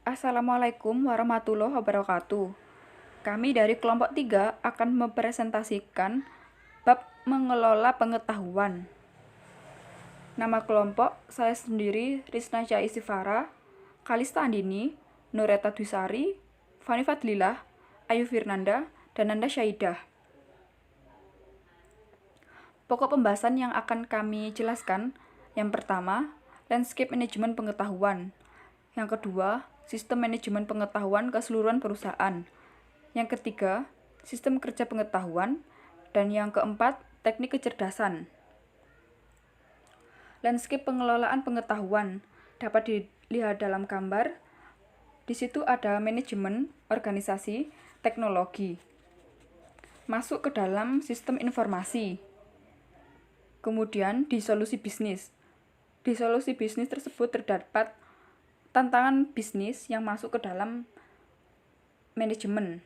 Assalamualaikum warahmatullahi wabarakatuh. Kami dari kelompok 3 akan mempresentasikan bab mengelola pengetahuan. Nama kelompok saya sendiri Risna Isifara, Kalista Andini, Nureta Dwisari, Fani Fadlilah, Ayu Firnanda, dan Nanda Syaidah. Pokok pembahasan yang akan kami jelaskan, yang pertama, landscape manajemen pengetahuan. Yang kedua, sistem manajemen pengetahuan keseluruhan perusahaan. Yang ketiga, sistem kerja pengetahuan. Dan yang keempat, teknik kecerdasan. Landscape pengelolaan pengetahuan dapat dilihat dalam gambar. Di situ ada manajemen, organisasi, teknologi. Masuk ke dalam sistem informasi. Kemudian di solusi bisnis. Di solusi bisnis tersebut terdapat tantangan bisnis yang masuk ke dalam manajemen.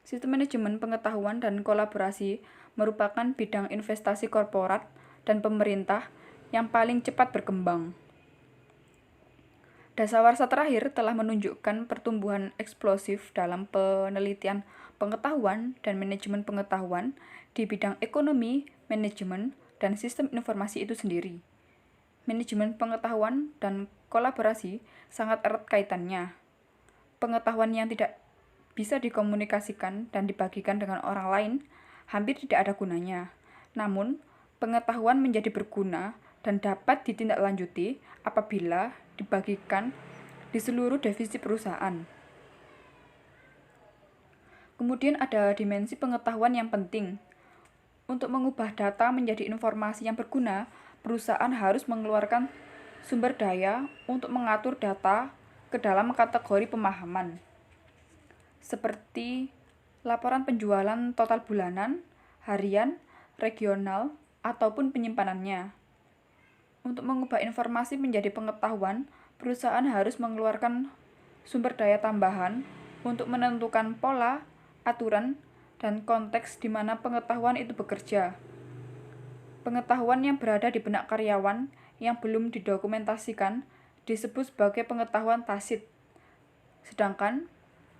Sistem manajemen pengetahuan dan kolaborasi merupakan bidang investasi korporat dan pemerintah yang paling cepat berkembang. Dasawarsa terakhir telah menunjukkan pertumbuhan eksplosif dalam penelitian pengetahuan dan manajemen pengetahuan di bidang ekonomi, manajemen, dan sistem informasi itu sendiri. Manajemen pengetahuan dan kolaborasi sangat erat kaitannya. Pengetahuan yang tidak bisa dikomunikasikan dan dibagikan dengan orang lain hampir tidak ada gunanya. Namun, pengetahuan menjadi berguna dan dapat ditindaklanjuti apabila dibagikan di seluruh divisi perusahaan. Kemudian ada dimensi pengetahuan yang penting. Untuk mengubah data menjadi informasi yang berguna, perusahaan harus mengeluarkan sumber daya untuk mengatur data ke dalam kategori pemahaman, seperti laporan penjualan total bulanan, harian, regional, ataupun penyimpanannya. Untuk mengubah informasi menjadi pengetahuan, perusahaan harus mengeluarkan sumber daya tambahan untuk menentukan pola, aturan, dan konteks di mana pengetahuan itu bekerja. Pengetahuan yang berada di benak karyawan yang belum didokumentasikan disebut sebagai pengetahuan tacit. Sedangkan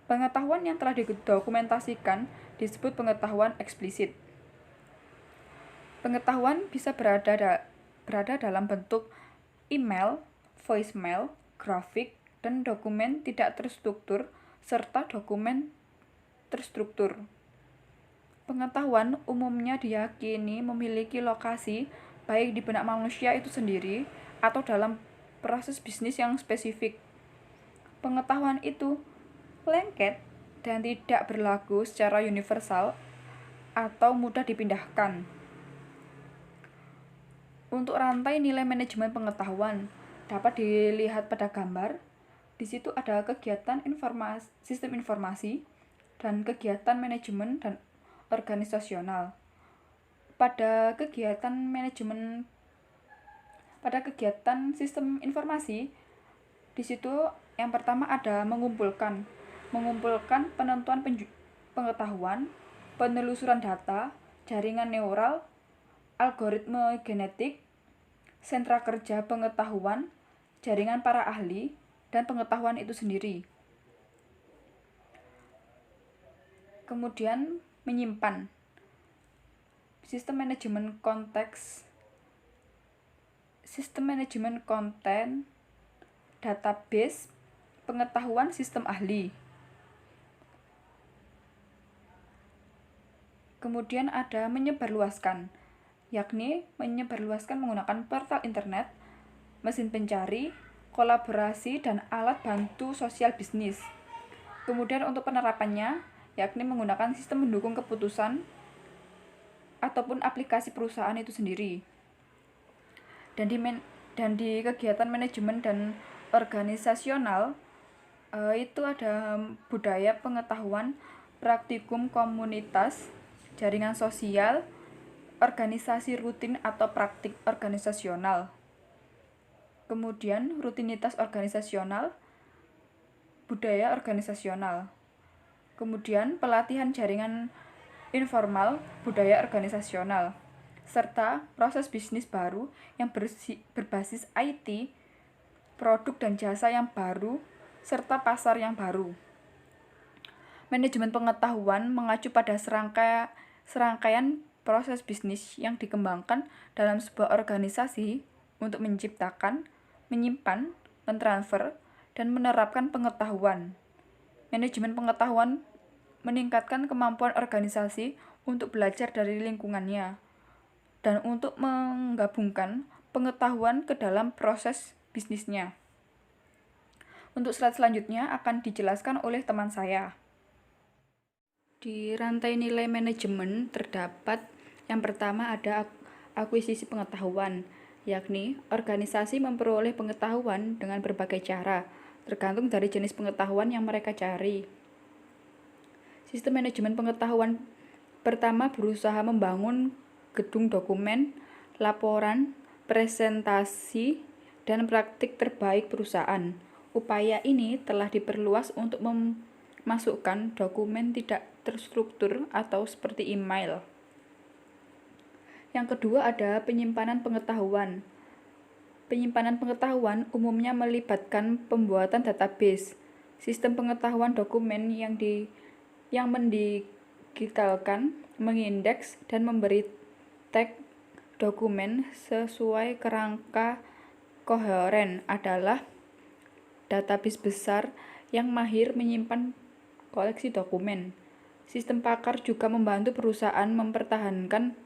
pengetahuan yang telah didokumentasikan disebut pengetahuan eksplisit. Pengetahuan bisa berada dalam bentuk email, voicemail, grafik, dan dokumen tidak terstruktur serta dokumen terstruktur. Pengetahuan umumnya diyakini memiliki lokasi baik di benak manusia itu sendiri atau dalam proses bisnis yang spesifik. Pengetahuan itu lengket dan tidak berlaku secara universal atau mudah dipindahkan. Untuk rantai nilai manajemen pengetahuan dapat dilihat pada gambar. Di situ ada kegiatan sistem informasi dan kegiatan manajemen dan organisasional. Pada kegiatan sistem informasi, di situ yang pertama ada mengumpulkan penentuan pengetahuan, penelusuran data, jaringan neural, algoritma genetik, sentra kerja pengetahuan, jaringan para ahli, dan pengetahuan itu sendiri. Kemudian menyimpan. Sistem manajemen konten, database, pengetahuan sistem ahli. Kemudian ada menyebarluaskan, yakni menyebarluaskan menggunakan portal internet, mesin pencari, kolaborasi, dan alat bantu sosial bisnis. Kemudian untuk penerapannya, yakni menggunakan sistem mendukung keputusan ataupun aplikasi perusahaan itu sendiri. Dan di kegiatan manajemen dan organisasional itu ada budaya pengetahuan, praktikum komunitas, jaringan sosial, organisasi rutin atau praktik organisasional. Kemudian rutinitas organisasional, budaya organisasional. Kemudian pelatihan jaringan informal, budaya organisasional, serta proses bisnis baru yang berbasis IT, produk dan jasa yang baru, serta pasar yang baru. Manajemen pengetahuan mengacu pada serangkaian proses bisnis yang dikembangkan dalam sebuah organisasi untuk menciptakan, menyimpan, mentransfer, dan menerapkan pengetahuan. Manajemen pengetahuan meningkatkan kemampuan organisasi untuk belajar dari lingkungannya dan untuk menggabungkan pengetahuan ke dalam proses bisnisnya. Untuk slide selanjutnya akan dijelaskan oleh teman saya. Di rantai nilai manajemen terdapat yang pertama ada akuisisi pengetahuan, yakni organisasi memperoleh pengetahuan dengan berbagai cara, tergantung dari jenis pengetahuan yang mereka cari. Sistem manajemen pengetahuan pertama berusaha membangun gedung dokumen, laporan, presentasi, dan praktik terbaik perusahaan. Upaya ini telah diperluas untuk memasukkan dokumen tidak terstruktur atau seperti email. Yang kedua ada penyimpanan pengetahuan. Penyimpanan pengetahuan umumnya melibatkan pembuatan database, sistem pengetahuan dokumen yang mendigitalkan, mengindeks, dan memberi tag dokumen sesuai kerangka koheren adalah database besar yang mahir menyimpan koleksi dokumen. Sistem pakar juga membantu perusahaan mempertahankan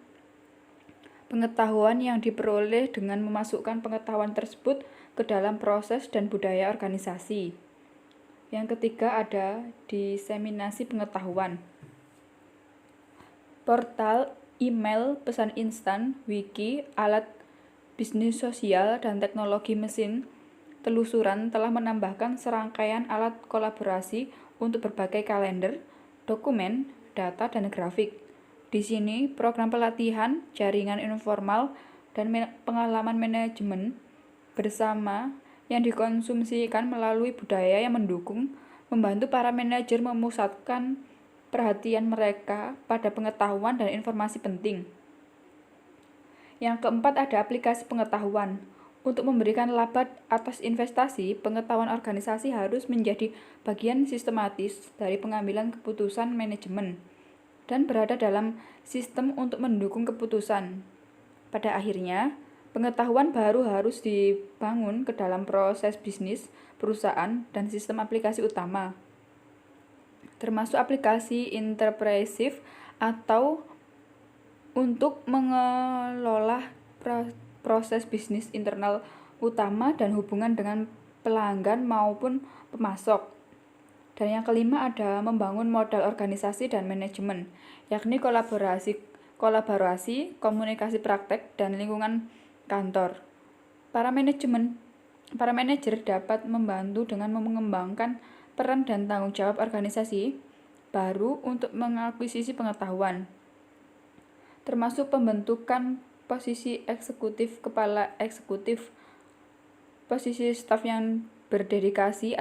pengetahuan yang diperoleh dengan memasukkan pengetahuan tersebut ke dalam proses dan budaya organisasi. Yang ketiga ada diseminasi pengetahuan. Portal, email, pesan instan, wiki, alat bisnis sosial, dan teknologi mesin telusuran telah menambahkan serangkaian alat kolaborasi untuk berbagai kalender, dokumen, data, dan grafik. Di sini, program pelatihan, jaringan informal, dan pengalaman manajemen bersama yang dikonsumsikan melalui budaya yang mendukung, membantu para manajer memusatkan perhatian mereka pada pengetahuan dan informasi penting. Yang keempat ada aplikasi pengetahuan. Untuk memberikan laba atas investasi, pengetahuan organisasi harus menjadi bagian sistematis dari pengambilan keputusan manajemen dan berada dalam sistem untuk mendukung keputusan. Pada akhirnya, pengetahuan baru harus dibangun ke dalam proses bisnis, perusahaan, dan sistem aplikasi utama, termasuk aplikasi interpresif atau untuk mengelola proses bisnis internal utama dan hubungan dengan pelanggan maupun pemasok. Dan yang kelima ada membangun modal organisasi dan manajemen, yakni kolaborasi, komunikasi praktek, dan lingkungan kantor. Para manajer dapat membantu dengan mengembangkan peran dan tanggung jawab organisasi baru untuk mengakuisisi pengetahuan, termasuk pembentukan posisi eksekutif, kepala eksekutif, posisi staf yang berdedikasi,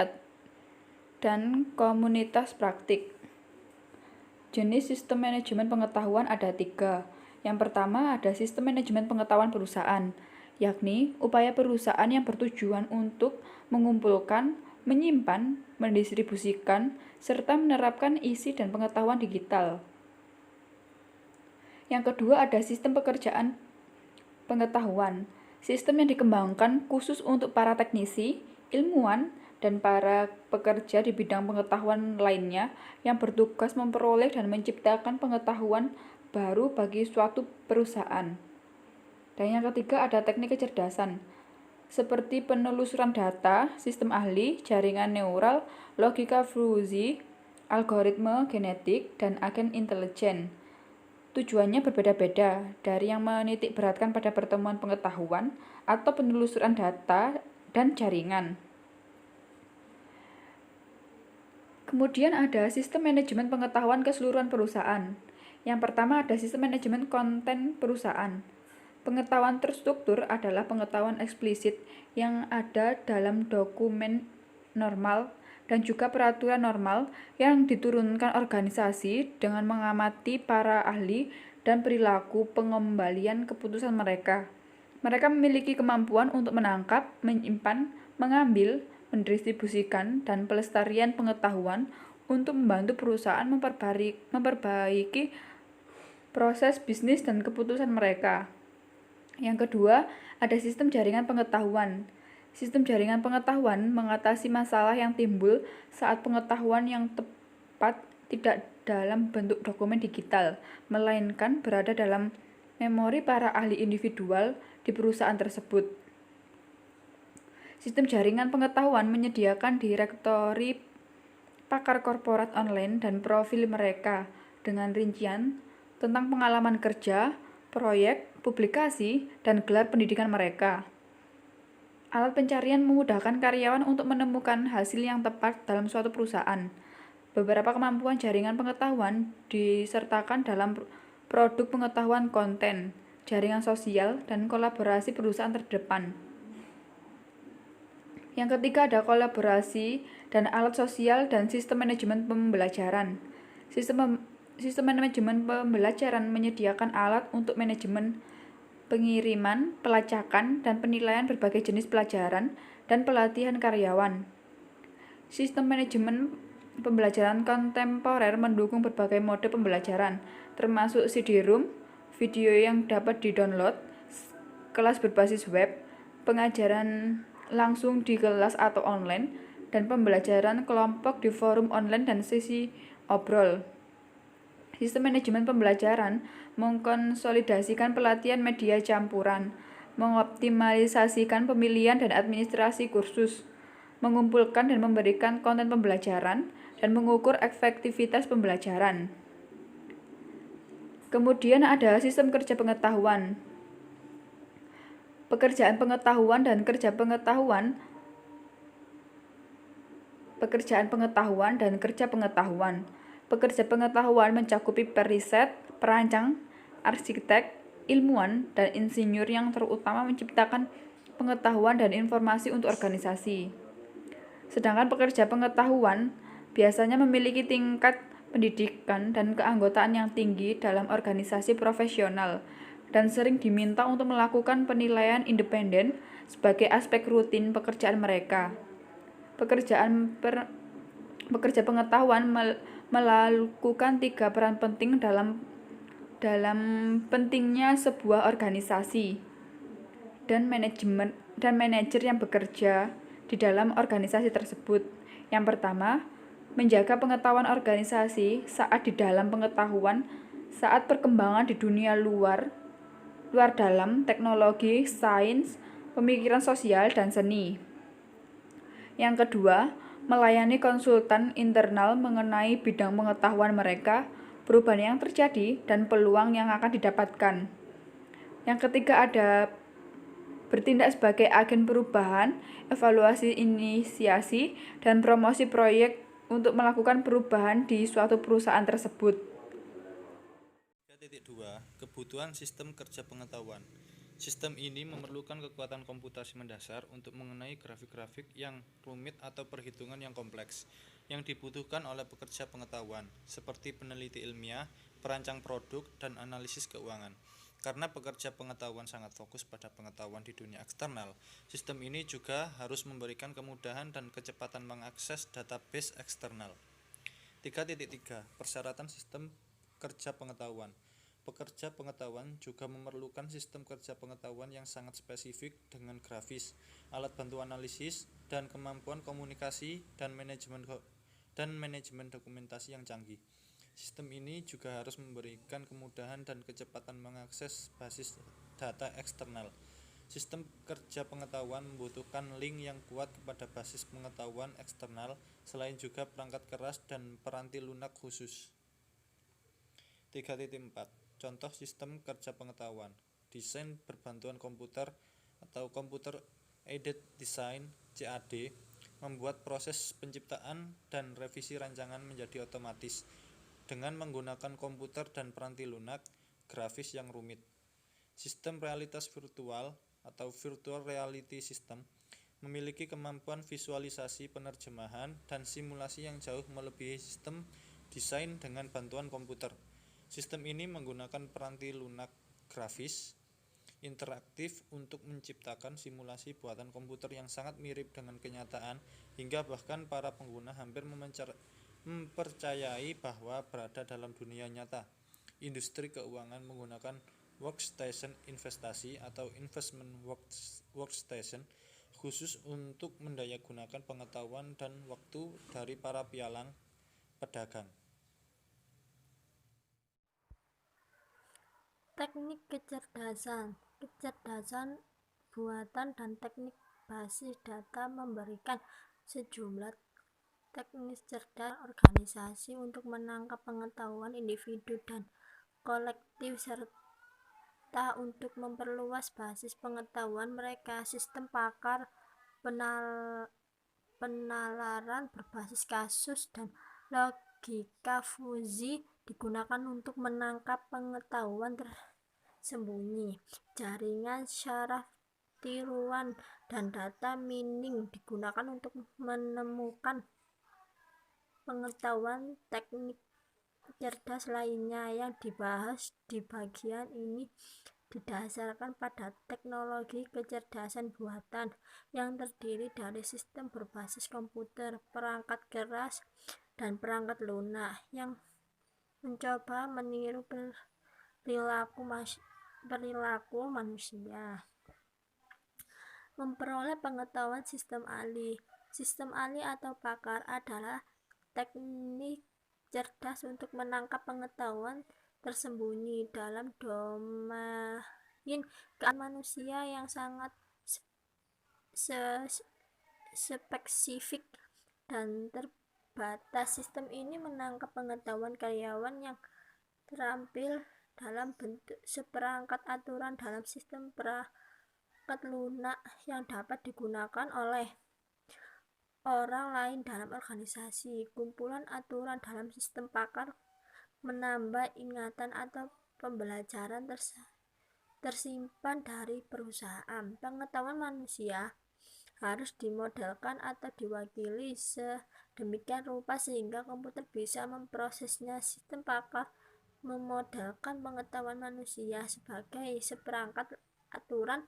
dan komunitas praktik. Jenis sistem manajemen pengetahuan ada 3. Yang pertama ada sistem manajemen pengetahuan perusahaan, yakni upaya perusahaan yang bertujuan untuk mengumpulkan, menyimpan, mendistribusikan, serta menerapkan isi dan pengetahuan digital. Yang kedua ada sistem pekerjaan pengetahuan, sistem yang dikembangkan khusus untuk para teknisi, ilmuwan, dan para pekerja di bidang pengetahuan lainnya yang bertugas memperoleh dan menciptakan pengetahuan baru bagi suatu perusahaan. Dan yang ketiga ada teknik kecerdasan, seperti penelusuran data, sistem ahli, jaringan neural, logika fuzzy, algoritma genetik, dan agen intelijen. Tujuannya berbeda-beda, dari yang menitik beratkan pada pertemuan pengetahuan atau penelusuran data dan jaringan. Kemudian ada sistem manajemen pengetahuan keseluruhan perusahaan. Yang pertama ada sistem manajemen konten perusahaan. Pengetahuan terstruktur adalah pengetahuan eksplisit yang ada dalam dokumen normal dan juga peraturan normal yang diturunkan organisasi dengan mengamati para ahli dan perilaku pengembalian keputusan mereka. Mereka memiliki kemampuan untuk menangkap, menyimpan, mengambil, mendistribusikan, dan pelestarian pengetahuan untuk membantu perusahaan memperbaiki proses bisnis dan keputusan mereka. Yang kedua, ada sistem jaringan pengetahuan. Sistem jaringan pengetahuan mengatasi masalah yang timbul saat pengetahuan yang tepat tidak dalam bentuk dokumen digital, melainkan berada dalam memori para ahli individual di perusahaan tersebut. Sistem jaringan pengetahuan menyediakan direktori pakar korporat online dan profil mereka dengan rincian tentang pengalaman kerja, proyek, publikasi, dan gelar pendidikan mereka. Alat pencarian memudahkan karyawan untuk menemukan hasil yang tepat dalam suatu perusahaan. Beberapa kemampuan jaringan pengetahuan disertakan dalam produk pengetahuan konten, jaringan sosial, dan kolaborasi perusahaan terdepan. Yang ketiga ada kolaborasi dan alat sosial dan sistem manajemen pembelajaran. Sistem manajemen pembelajaran menyediakan alat untuk manajemen pengiriman, pelacakan, dan penilaian berbagai jenis pelajaran dan pelatihan karyawan. Sistem manajemen pembelajaran kontemporer mendukung berbagai mode pembelajaran, termasuk CD-ROM, video yang dapat di-download, kelas berbasis web, pengajaran langsung di kelas atau online, dan pembelajaran kelompok di forum online dan sesi obrol. Sistem manajemen pembelajaran mengkonsolidasikan pelatihan media campuran, mengoptimalisasikan pemilihan dan administrasi kursus, mengumpulkan dan memberikan konten pembelajaran, dan mengukur efektivitas pembelajaran. Kemudian ada sistem kerja pengetahuan. Pekerjaan pengetahuan dan kerja pengetahuan Pekerja pengetahuan mencakupi periset, perancang, arsitek, ilmuwan, dan insinyur yang terutama menciptakan pengetahuan dan informasi untuk organisasi. Sedangkan pekerja pengetahuan biasanya memiliki tingkat pendidikan dan keanggotaan yang tinggi dalam organisasi profesional dan sering diminta untuk melakukan penilaian independen sebagai aspek rutin pekerjaan mereka. Pekerja pengetahuan melakukan 3 peran penting dalam pentingnya sebuah organisasi dan manajer yang bekerja di dalam organisasi tersebut. Yang pertama, menjaga pengetahuan organisasi saat perkembangan di dunia luar dalam, teknologi, sains, pemikiran sosial, dan seni. Yang kedua, melayani konsultan internal mengenai bidang pengetahuan mereka, perubahan yang terjadi, dan peluang yang akan didapatkan. Yang ketiga ada bertindak sebagai agen perubahan, evaluasi inisiasi, dan promosi proyek untuk melakukan perubahan di suatu perusahaan tersebut. 3.2 Kebutuhan sistem kerja pengetahuan. Sistem ini memerlukan kekuatan komputasi mendasar untuk mengenai grafik-grafik yang rumit atau perhitungan yang kompleks yang dibutuhkan oleh pekerja pengetahuan, seperti peneliti ilmiah, perancang produk, dan analisis keuangan. Karena pekerja pengetahuan sangat fokus pada pengetahuan di dunia eksternal, sistem ini juga harus memberikan kemudahan dan kecepatan mengakses database eksternal. 3.3 Persyaratan sistem kerja pengetahuan. Pekerja pengetahuan juga memerlukan sistem kerja pengetahuan yang sangat spesifik dengan grafis, alat bantu analisis, dan kemampuan komunikasi dan manajemen dokumentasi yang canggih. Sistem ini juga harus memberikan kemudahan dan kecepatan mengakses basis data eksternal. Sistem kerja pengetahuan membutuhkan link yang kuat kepada basis pengetahuan eksternal, selain juga perangkat keras dan peranti lunak khusus. 3.4 Contoh sistem kerja pengetahuan. Desain berbantuan komputer atau Computer Aided Design (CAD) membuat proses penciptaan dan revisi rancangan menjadi otomatis dengan menggunakan komputer dan peranti lunak grafis yang rumit. Sistem realitas virtual atau Virtual Reality System memiliki kemampuan visualisasi, penerjemahan, dan simulasi yang jauh melebihi sistem desain dengan bantuan komputer. Sistem ini menggunakan peranti lunak grafis interaktif untuk menciptakan simulasi buatan komputer yang sangat mirip dengan kenyataan, hingga bahkan para pengguna hampir mempercayai bahwa berada dalam dunia nyata. Industri keuangan menggunakan workstation investasi atau investment workstation khusus untuk mendayagunakan pengetahuan dan waktu dari para pialang pedagang. Teknik kecerdasan buatan dan teknik basis data memberikan sejumlah teknis cerdas organisasi untuk menangkap pengetahuan individu dan kolektif serta untuk memperluas basis pengetahuan mereka. Sistem pakar penalaran berbasis kasus dan logika fuzzy digunakan untuk menangkap pengetahuan tersembunyi. Jaringan syaraf tiruan dan data mining digunakan untuk menemukan pengetahuan teknik cerdas lainnya yang dibahas di bagian ini didasarkan pada teknologi kecerdasan buatan yang terdiri dari sistem berbasis komputer, perangkat keras, dan perangkat lunak yang mencoba meniru perilaku manusia. Memperoleh pengetahuan sistem ahli. Sistem ahli atau pakar adalah teknik cerdas untuk menangkap pengetahuan tersembunyi dalam domain keahlian manusia yang sangat spesifik dan terbatas. Sistem ini menangkap pengetahuan karyawan yang terampil dalam bentuk seperangkat aturan dalam sistem perangkat lunak yang dapat digunakan oleh orang lain dalam organisasi. Kumpulan aturan dalam sistem pakar menambah ingatan atau pembelajaran tersimpan dari perusahaan. Pengetahuan manusia harus dimodelkan atau diwakili sedemikian rupa sehingga komputer bisa memprosesnya. Sistem pakar memodelkan pengetahuan manusia sebagai seperangkat aturan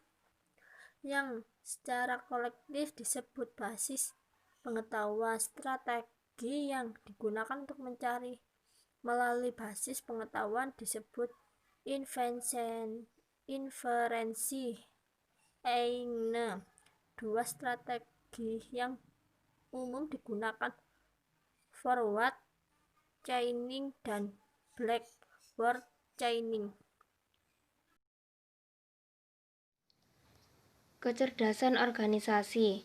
yang secara kolektif disebut basis pengetahuan. Strategi yang digunakan untuk mencari melalui basis pengetahuan disebut inferensi. Dua strategi yang umum digunakan forward chaining dan backward chaining. Kecerdasan organisasi,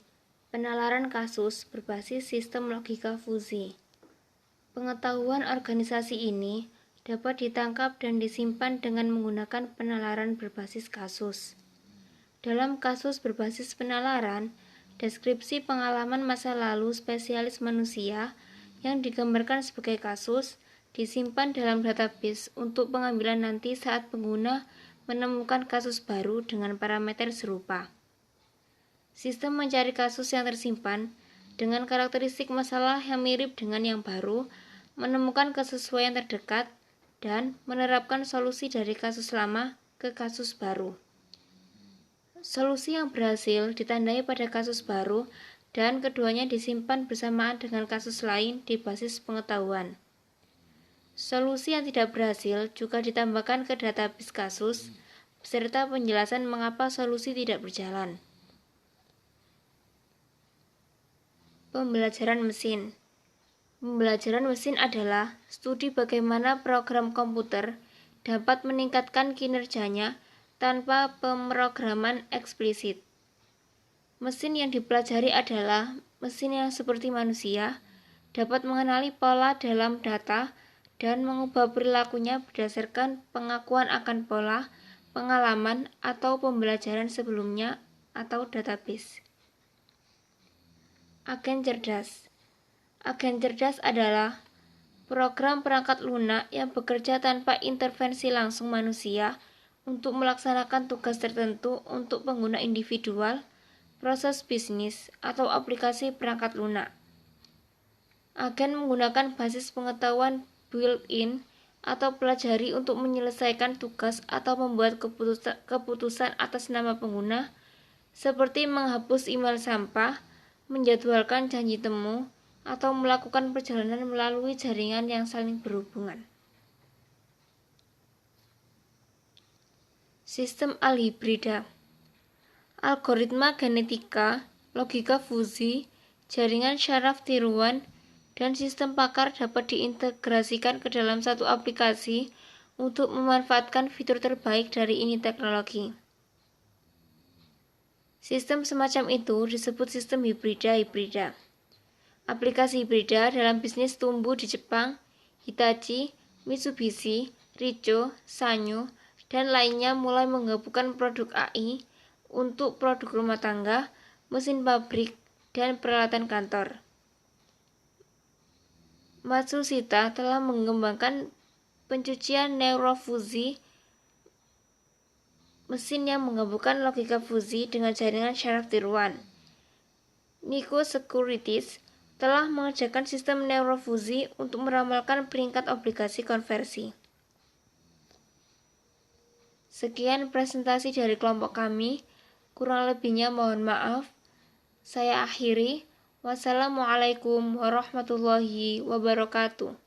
penalaran kasus berbasis sistem logika fuzzy. Pengetahuan organisasi ini dapat ditangkap dan disimpan dengan menggunakan penalaran berbasis kasus. Dalam kasus berbasis penalaran, deskripsi pengalaman masa lalu spesialis manusia yang digambarkan sebagai kasus disimpan dalam database untuk pengambilan nanti saat pengguna menemukan kasus baru dengan parameter serupa. Sistem mencari kasus yang tersimpan dengan karakteristik masalah yang mirip dengan yang baru, menemukan kesesuaian terdekat, dan menerapkan solusi dari kasus lama ke kasus baru. Solusi yang berhasil ditandai pada kasus baru dan keduanya disimpan bersamaan dengan kasus lain di basis pengetahuan. Solusi yang tidak berhasil juga ditambahkan ke database kasus, beserta penjelasan mengapa solusi tidak berjalan. Pembelajaran mesin. Pembelajaran mesin adalah studi bagaimana program komputer dapat meningkatkan kinerjanya tanpa pemrograman eksplisit. Mesin yang dipelajari adalah mesin yang seperti manusia, dapat mengenali pola dalam data dan mengubah perilakunya berdasarkan pengakuan akan pola, pengalaman, atau pembelajaran sebelumnya atau database. Agen cerdas. Agen cerdas adalah program perangkat lunak yang bekerja tanpa intervensi langsung manusia untuk melaksanakan tugas tertentu untuk pengguna individual, proses bisnis, atau aplikasi perangkat lunak. Agen menggunakan basis pengetahuan built-in atau pelajari untuk menyelesaikan tugas atau membuat keputusan atas nama pengguna, seperti menghapus email sampah, menjadwalkan janji temu, atau melakukan perjalanan melalui jaringan yang saling berhubungan. Sistem alhibrida, algoritma genetika, logika fusi, jaringan syaraf tiruan, dan sistem pakar dapat diintegrasikan ke dalam satu aplikasi untuk memanfaatkan fitur terbaik dari ini teknologi. Sistem semacam itu disebut sistem hibrida. Aplikasi hibrida dalam bisnis tumbuh di Jepang. Hitachi, Mitsubishi, Ricoh, Sanyo, dan lainnya mulai menggabungkan produk AI untuk produk rumah tangga, mesin pabrik, dan peralatan kantor. Matsushita telah mengembangkan pencucian neurofusi, mesin yang menggabungkan logika fusi dengan jaringan syaraf tiruan. Nikko Securities telah mengerjakan sistem neurofusi untuk meramalkan peringkat obligasi konversi. Sekian presentasi dari kelompok kami, kurang lebihnya mohon maaf. Saya akhiri. Wassalamualaikum warahmatullahi wabarakatuh.